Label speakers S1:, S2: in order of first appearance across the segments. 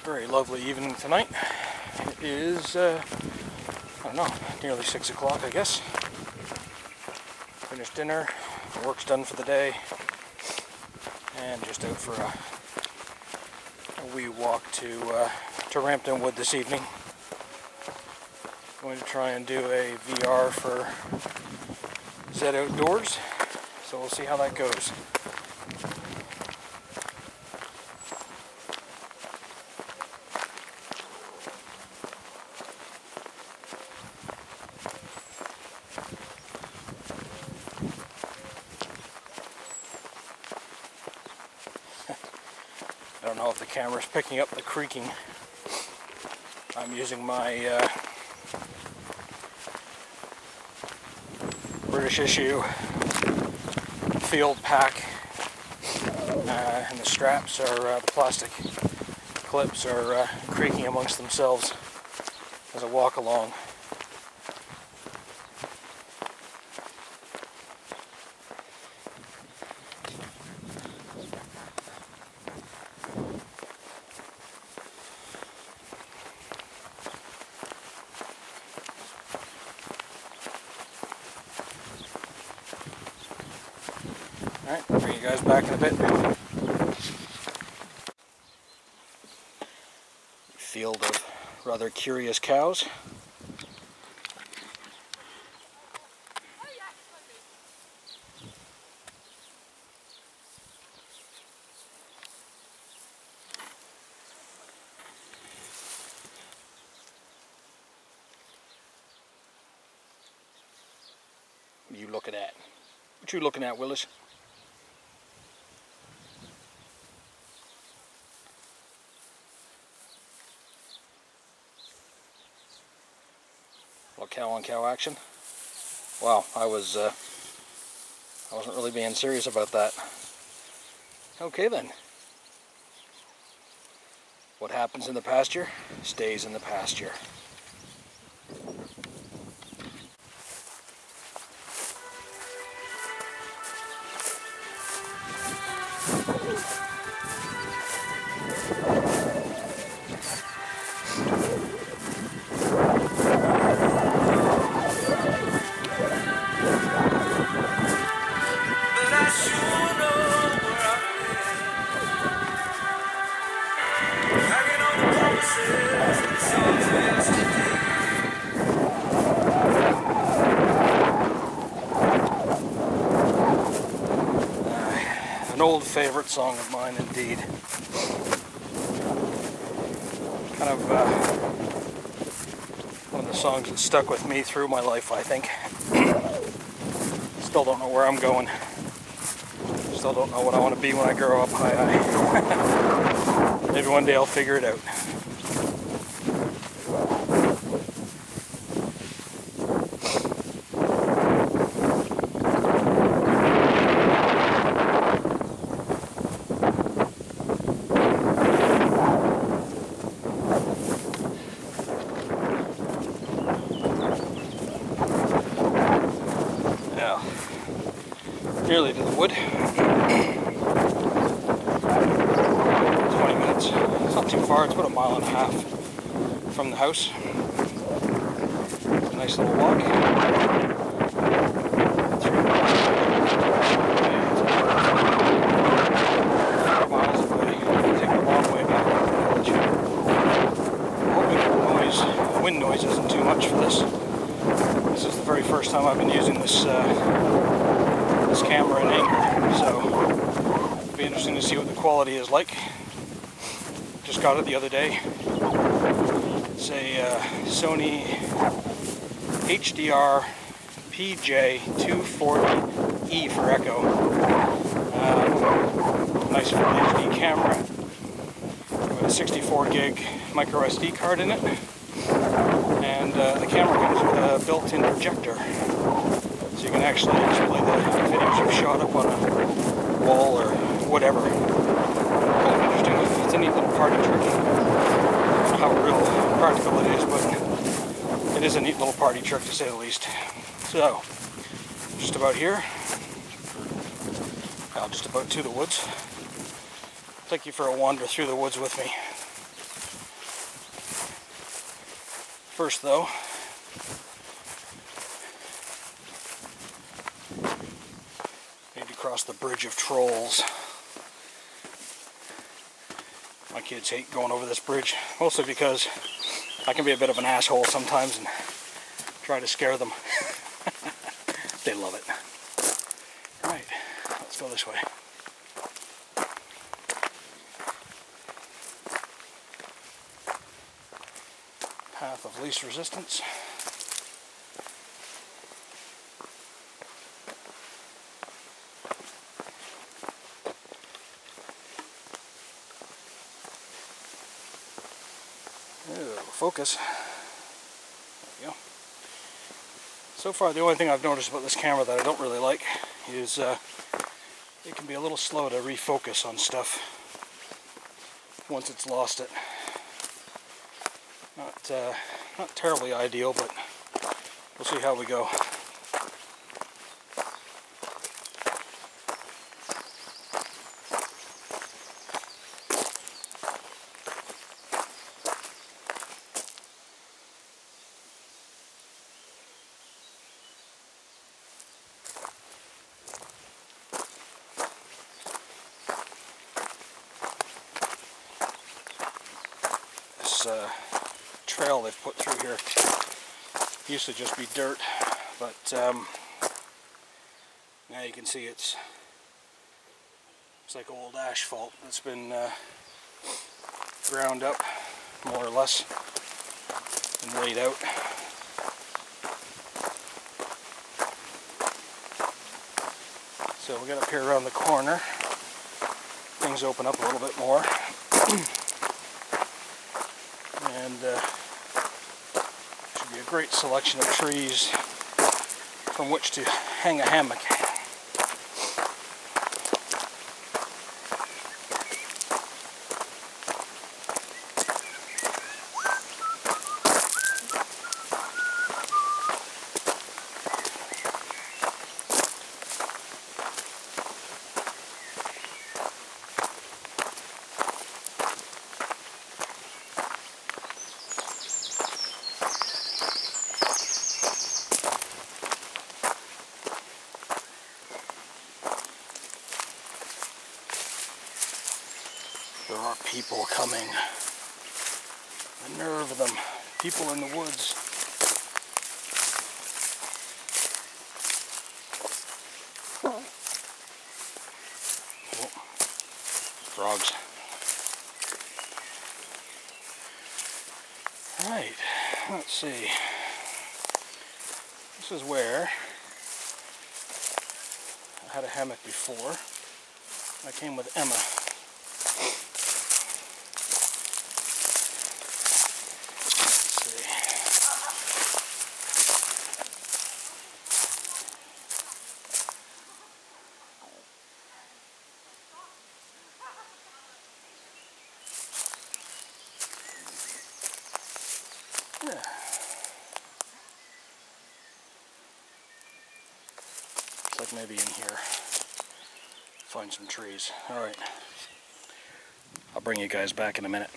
S1: Very lovely evening tonight. It is, I don't know, nearly 6 o'clock, I guess. Finished dinner, work's done for the day, and just out for a wee walk to Rampton Wood this evening. Going to try and do a VR for Zed Outdoors, so we'll see how that goes. I don't know if the camera's picking up the creaking. I'm using my British issue field pack, and the straps are, the plastic clips are creaking amongst themselves as I walk along. Alright, I'll bring you guys back in a bit. Field of rather curious cows. What are you looking at? What you looking at, Willis? Little cow on cow action. Wow, I wasn't really being serious about that. Okay then. What happens in the pasture stays in the pasture. An old favorite song of mine, indeed. Kind of one of the songs that stuck with me through my life, I think. Still don't know where I'm going. Still don't know what I want to be when I grow up. Maybe one day I'll figure it out. Nearly to the wood. 20 minutes. It's not too far, it's about 1.5 miles from the house. It's a nice little walk. 3 miles away. Take the long way back to the village. I'm hoping the wind noise isn't too much for this. This is the very first time I've been using this camera and anchor, so it'll be interesting to see what the quality is like. Just got it the other day. It's a Sony HDR PJ240E for Echo. Nice full HD camera with a 64 gig micro SD card in it, and the camera comes with a built-in projector. So you can actually display the videos you've shot up on a wall or whatever. Kind of interesting. It's a neat little party trick. I don't know how real practical it is, but it is a neat little party trick to say the least. So, just about here. Just about to the woods. Take you for a wander through the woods with me. First though, need to cross the bridge of trolls. My kids hate going over this bridge, mostly because I can be a bit of an asshole sometimes and try to scare them. They love it. Right, let's go this way. Path of least resistance. Focus. There we go. So far the only thing I've noticed about this camera that I don't really like is it can be a little slow to refocus on stuff once it's lost it. Not terribly ideal, but we'll see how we go. Trail they've put through here used to just be dirt, but now you can see it's like old asphalt that's been ground up more or less and laid out. So we got up here around the corner, things open up a little bit more. And should be a great selection of trees from which to hang a hammock. There are people coming. The nerve of them. People in the woods. Oh, frogs. Right, let's see. This is where I had a hammock before. I came with Emma. Yeah. Looks like maybe in here. Find some trees. Alright. I'll bring you guys back in a minute.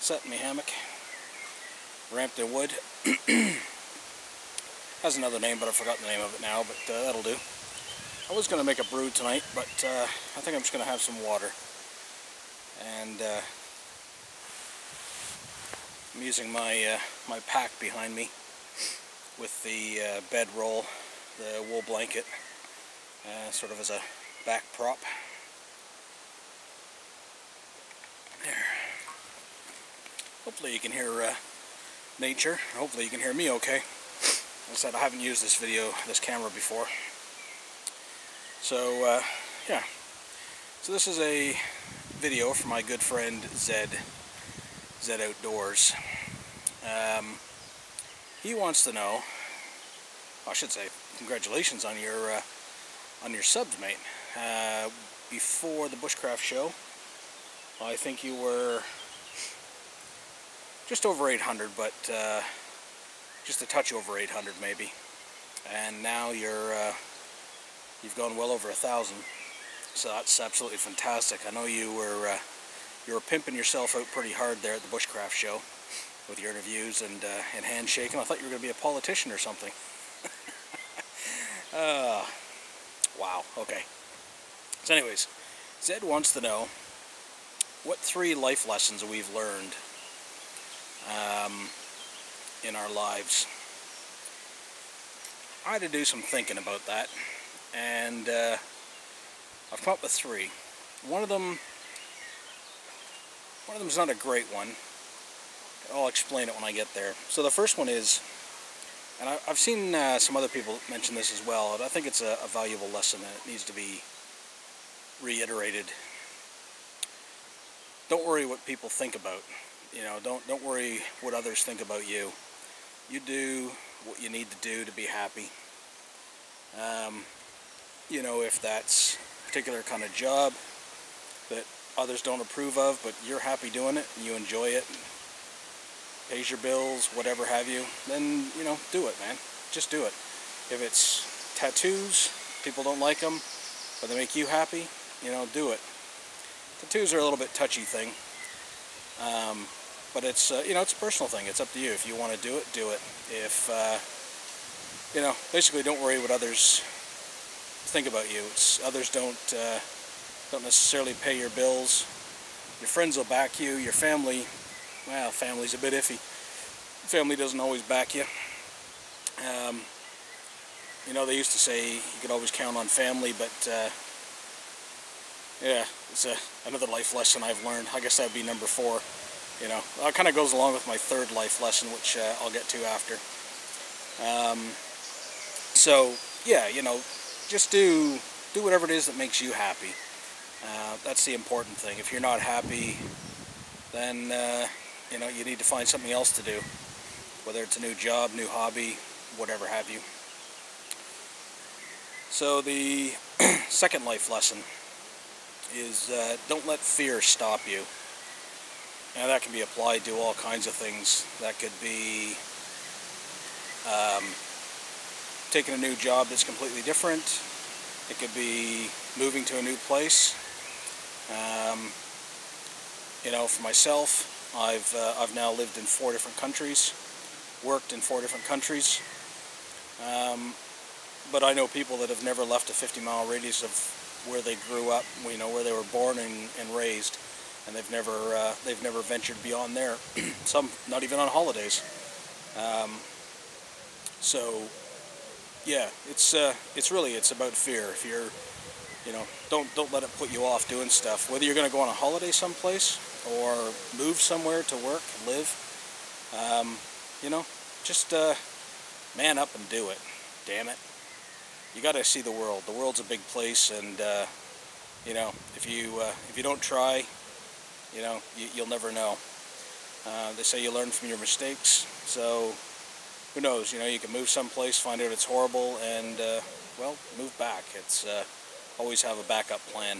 S1: Set in my hammock. Rampton wood. Has another name, but I've forgotten the name of it now, but that'll do. I was going to make a brew tonight, but I think I'm just going to have some water. And I'm using my my pack behind me with the bedroll, the wool blanket, sort of as a back prop. There. Hopefully you can hear nature. Hopefully you can hear me okay. As I said, I haven't used this camera before. So, yeah. So this is a video from my good friend Zed Outdoors. He wants to know, I should say, congratulations on your subs, mate. Before the Bushcraft show, I think you were just over 800, but just a touch over 800 maybe. And now you've gone well over 1,000. So that's absolutely fantastic. I know you were pimping yourself out pretty hard there at the Bushcraft show with your interviews and handshaking. I thought you were going to be a politician or something. Wow. Okay. So, anyways, Zed wants to know what 3 life lessons we've learned in our lives. I had to do some thinking about that, and I've come up with 3. One of them's not a great one. I'll explain it when I get there. So the first one is, and I've seen some other people mention this as well, and I think it's a valuable lesson and it needs to be reiterated. Don't worry what people think about. You know, don't worry what others think about you. You do what you need to do to be happy. You know, if that's a particular kind of job that others don't approve of, but you're happy doing it and you enjoy it, and pays your bills, whatever have you, then, you know, do it, man. Just do it. If it's tattoos, people don't like them, but they make you happy, you know, do it. Tattoos are a little bit touchy thing. But it's, you know, it's a personal thing. It's up to you. If you want to do it, do it. If, you know, basically don't worry what others think about you. Others don't necessarily pay your bills. Your friends will back you. Your family, well, family's a bit iffy. Family doesn't always back you. You know, they used to say you could always count on family, but, yeah, it's another life lesson I've learned. I guess that would be number 4. You know, it kind of goes along with my 3rd life lesson, which I'll get to after. So, yeah, you know, just do whatever it is that makes you happy. That's the important thing. If you're not happy, then, you know, you need to find something else to do. Whether it's a new job, new hobby, whatever have you. So the 2nd life lesson is don't let fear stop you. Now that can be applied to all kinds of things. That could be taking a new job that's completely different. It could be moving to a new place. You know, for myself, I've now lived in 4 different countries, worked in 4 different countries. But I know people that have never left a 50-mile radius of where they grew up, you know, where they were born and raised. And they've never ventured beyond there. Some not even on holidays. So yeah, it's about fear. If you're, you know, don't let it put you off doing stuff. Whether you're going to go on a holiday someplace or move somewhere to work, live, you know, just man up and do it. Damn it, you got to see the world. The world's a big place, and you know, if you don't try, you know, you'll never know. They say you learn from your mistakes, so who knows, you know, you can move someplace, find out it's horrible, and, well, move back. It's, always have a backup plan.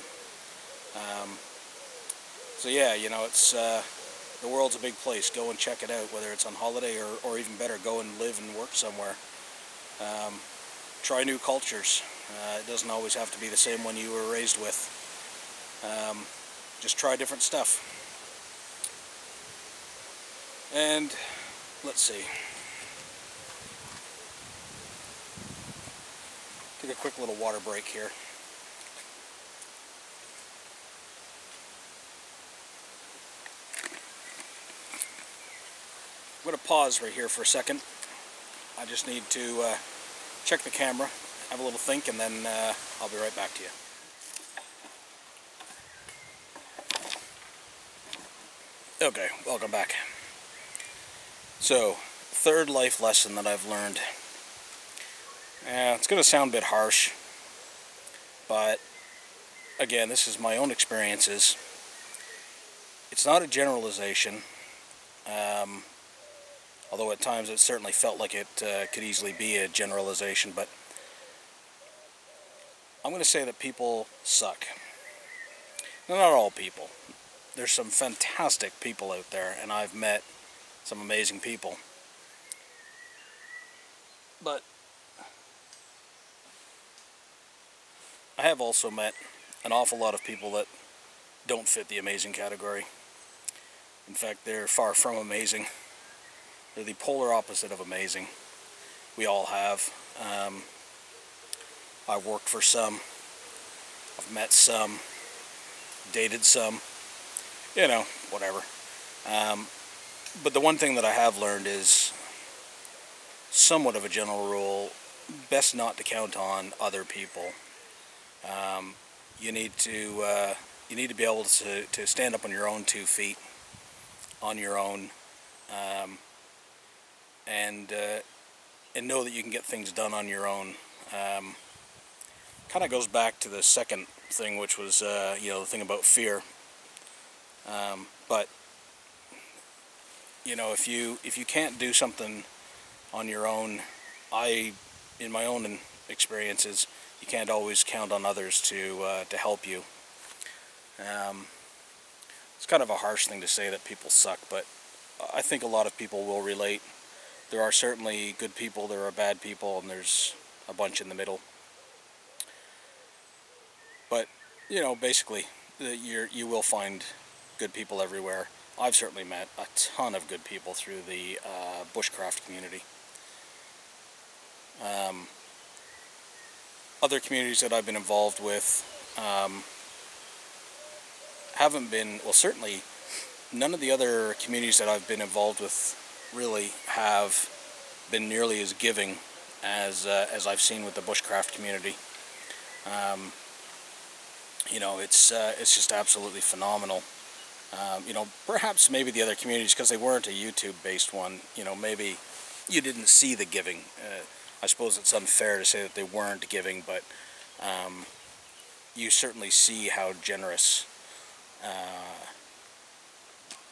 S1: So yeah, you know, it's, the world's a big place. Go and check it out, whether it's on holiday or even better, go and live and work somewhere. Try new cultures. It doesn't always have to be the same one you were raised with. Just try different stuff. And let's see. Take a quick little water break here. I'm going to pause right here for a second. I just need to check the camera, have a little think, and then I'll be right back to you. Okay, welcome back. So, third life lesson that I've learned. It's going to sound a bit harsh, but again, this is my own experiences. It's not a generalization, although at times it certainly felt like it could easily be a generalization, but I'm going to say that people suck. Now, not all people. There's some fantastic people out there, and I've met some amazing people. But I have also met an awful lot of people that don't fit the amazing category. In fact, they're far from amazing. They're the polar opposite of amazing. We all have. I've worked for some. I've met some. Dated some. You know, whatever. But the one thing that I have learned is, somewhat of a general rule, best not to count on other people. You need to be able to stand up on your own 2 feet, on your own, and know that you can get things done on your own. Kind of goes back to the second thing, which was the thing about fear. But if you can't do something on your own, in my own experiences, you can't always count on others to help you. It's kind of a harsh thing to say that people suck, but I think a lot of people will relate. There are certainly good people, there are bad people, and there's a bunch in the middle. But basically, you will find good people everywhere. I've certainly met a ton of good people through the bushcraft community. Other communities that I've been involved with haven't been, well, certainly none of the other communities that I've been involved with really have been nearly as giving as I've seen with the bushcraft community. It's just absolutely phenomenal. Perhaps maybe the other communities, because they weren't a YouTube-based one, maybe you didn't see the giving. I suppose it's unfair to say that they weren't giving, but you certainly see how generous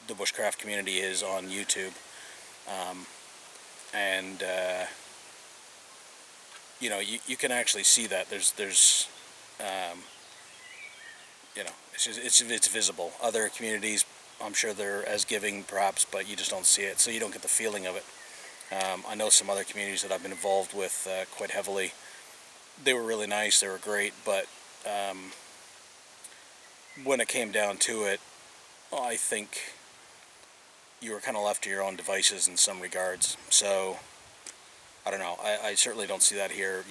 S1: the bushcraft community is on YouTube. You can actually see that. It's visible. Other communities, I'm sure they're as giving perhaps, but you just don't see it, so you don't get the feeling of it. I know some other communities that I've been involved with quite heavily. They were really nice, they were great, but when it came down to it, I think you were kind of left to your own devices in some regards. So, I don't know, I certainly don't see that here.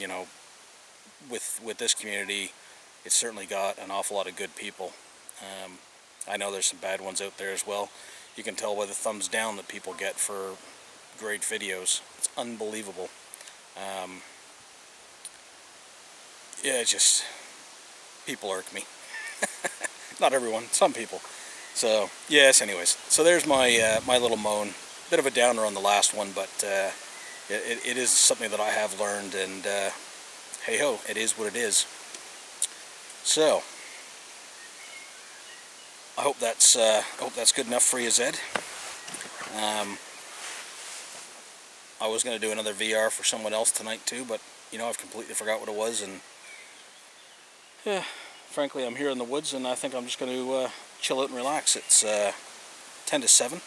S1: With this community, it's certainly got an awful lot of good people. I know there's some bad ones out there as well. You can tell by the thumbs down that people get for great videos. It's unbelievable. It's just, people irk me. Not everyone, some people. So, yes, anyways. So there's my my little moan. Bit of a downer on the last one, but it is something that I have learned, and hey ho, it is what it is. So, I hope that's good enough for you, Zed. I was going to do another VR for someone else tonight too, but I've completely forgot what it was, and yeah, frankly, I'm here in the woods, and I think I'm just going to chill out and relax. It's 10 to 7.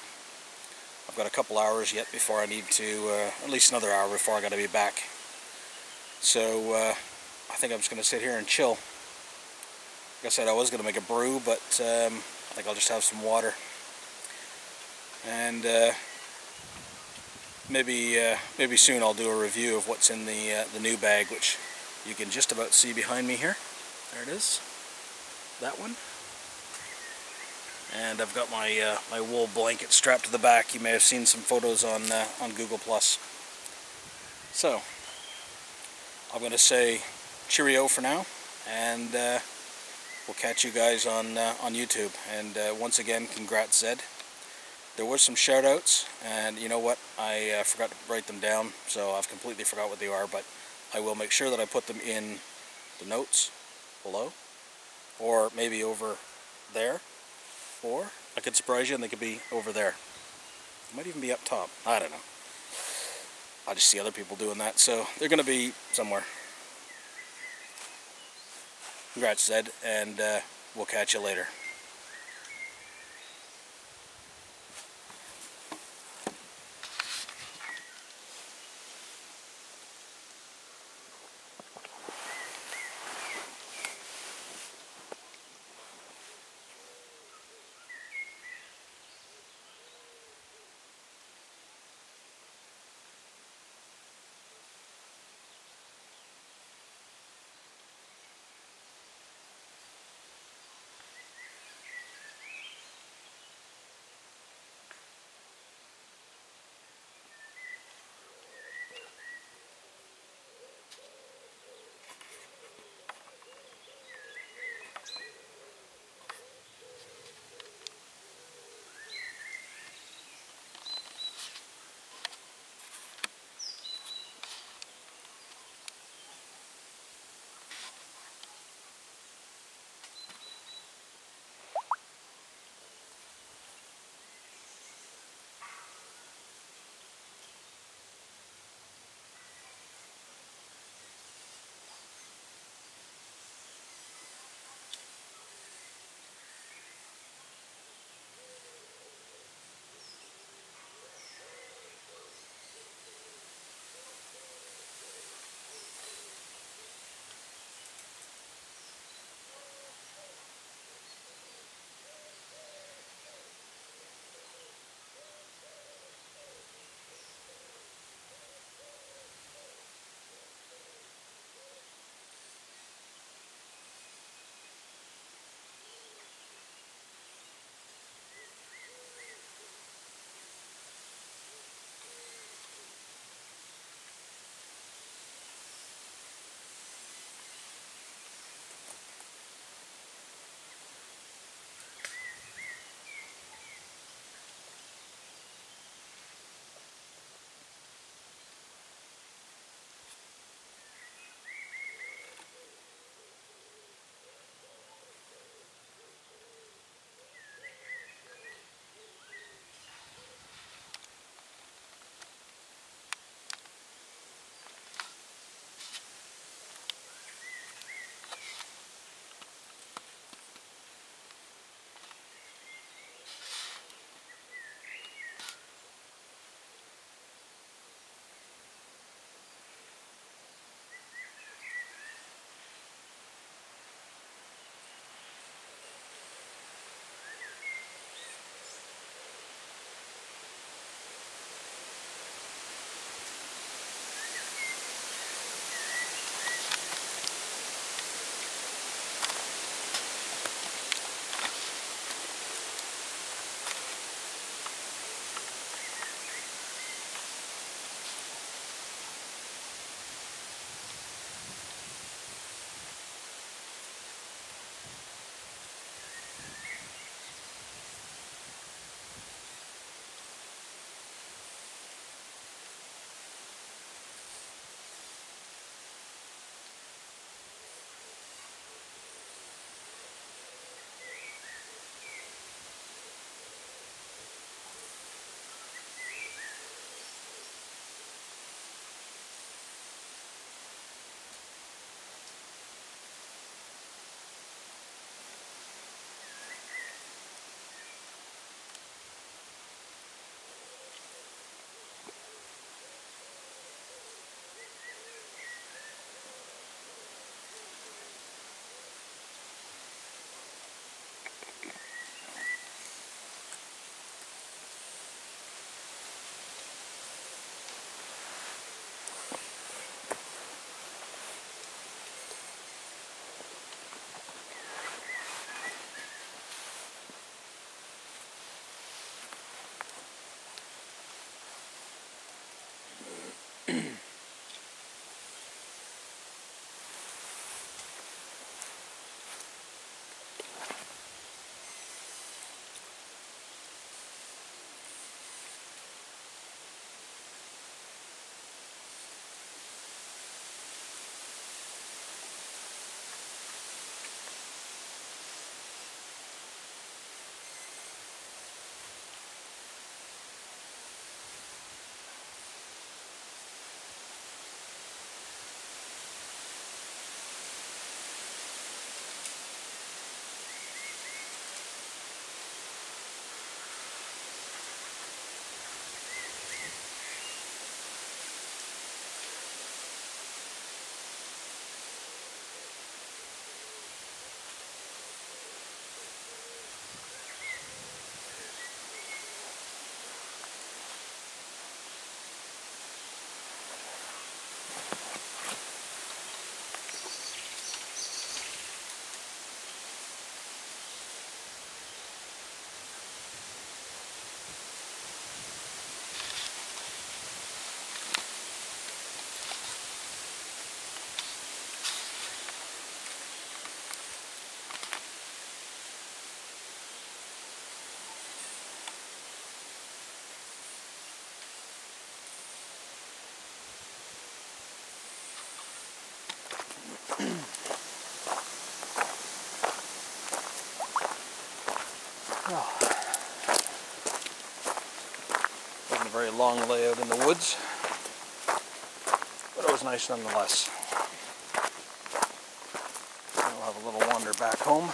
S1: I've got a couple hours yet before I need to, at least another hour before I got to be back. So I think I'm just going to sit here and chill. Like I said, I was going to make a brew, but I think I'll just have some water. And maybe soon I'll do a review of what's in the new bag, which you can just about see behind me here. There it is, that one. And I've got my my wool blanket strapped to the back. You may have seen some photos on Google+. So I'm going to say cheerio for now, and we'll catch you guys on YouTube. And once again, congrats, Zed. There was some shout outs, and you know what, I forgot to write them down, so I've completely forgot what they are, but I will make sure that I put them in the notes below, or maybe over there, or I could surprise you and they could be over there. They might even be up top, I don't know. I just see other people doing that, so they're going to be somewhere. Congrats, Zed, and we'll catch you later. Wasn't a very long layout in the woods, but it was nice nonetheless. I'll have a little wander back home.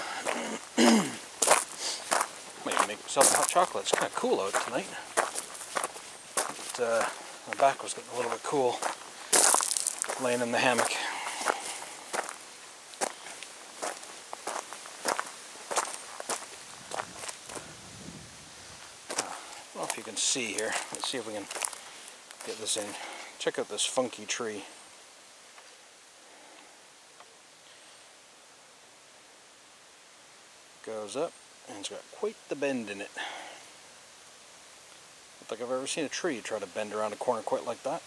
S1: Might make myself a hot chocolate. It's kind of cool out tonight. But, my back was getting a little bit cool laying in the hammock. I don't know if you can see here. Let's see if we can get this in. Check out this funky tree. Goes up and it's got quite the bend in it. I don't think I've ever seen a tree try to bend around a corner quite like that.